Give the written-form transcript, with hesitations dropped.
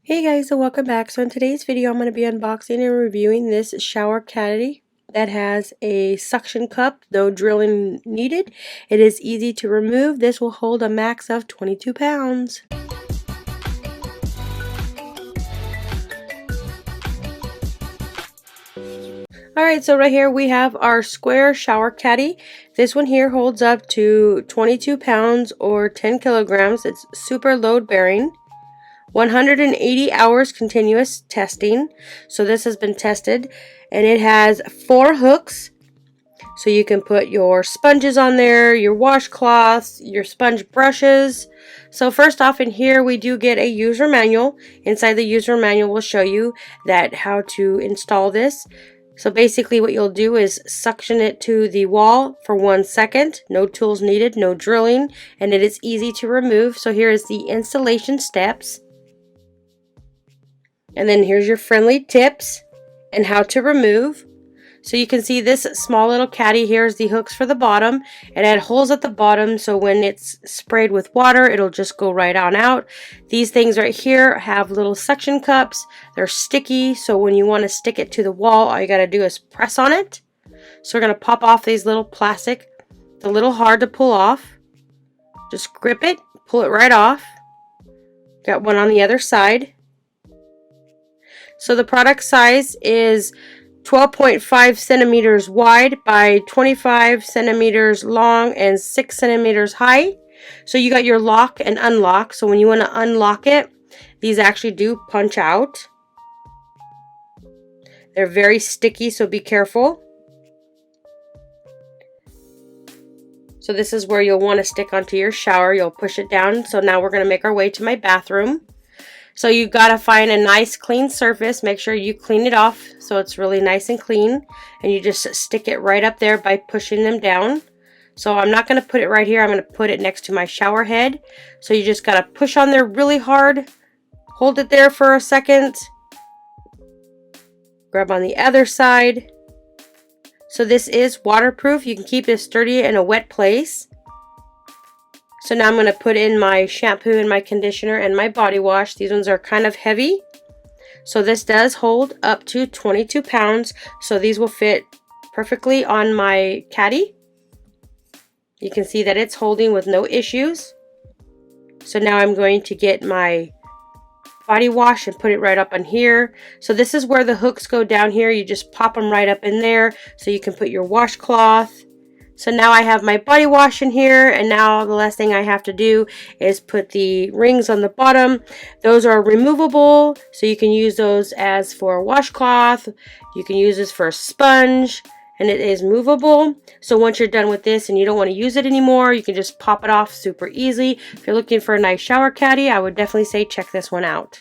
Hey guys, so welcome back. So in today's video I'm going to be unboxing and reviewing this shower caddy that has a suction cup, no drilling needed. It is easy to remove. This will hold a max of 22 pounds. Alright, so right here we have our square shower caddy. This one here holds up to 22 pounds or 10 kilograms. It's super load bearing. 180 hours continuous testing. So this has been tested, and it has 4 hooks. So you can put your sponges on there, your washcloths, your sponge brushes. So first off, in here we do get a user manual. Inside the user manual will show you that how to install this. So basically what you'll do is suction it to the wall for 1 second. No tools needed, no drilling, and it is easy to remove. So here is the installation steps. And then here's your friendly tips and how to remove. So you can see this small little caddy here is the hooks for the bottom. It had holes at the bottom, so when it's sprayed with water, it'll just go right on out. These things right here have little suction cups. They're sticky, so when you want to stick it to the wall, all you got to do is press on it. So we're going to pop off these little plastic. It's a little hard to pull off. Just grip it, pull it right off. Got one on the other side. So the product size is 12.5 centimeters wide by 25 centimeters long and 6 centimeters high. So you got your lock and unlock. So when you want to unlock it, these actually do punch out. They're very sticky, so be careful. So this is where you'll want to stick onto your shower. You'll push it down. So now we're going to make our way to my bathroom. So you gotta find a nice clean surface. Make sure you clean it off so it's really nice and clean. And you just stick it right up there by pushing them down. So I'm not gonna put it right here. I'm gonna put it next to my shower head. So you just gotta push on there really hard. Hold it there for a second. Grab on the other side. So this is waterproof. You can keep this sturdy in a wet place. So now I'm going to put in my shampoo and my conditioner and my body wash. These ones are kind of heavy. So this does hold up to 22 pounds. So these will fit perfectly on my caddy. You can see that it's holding with no issues. So now I'm going to get my body wash and put it right up on here. So this is where the hooks go down here. You just pop them right up in there so you can put your washcloth. So now I have my body wash in here, and now the last thing I have to do is put the rings on the bottom. Those are removable, so you can use those as for a washcloth. You can use this for a sponge, and it is movable. So once you're done with this and you don't want to use it anymore, you can just pop it off super easy. If you're looking for a nice shower caddy, I would definitely say check this one out.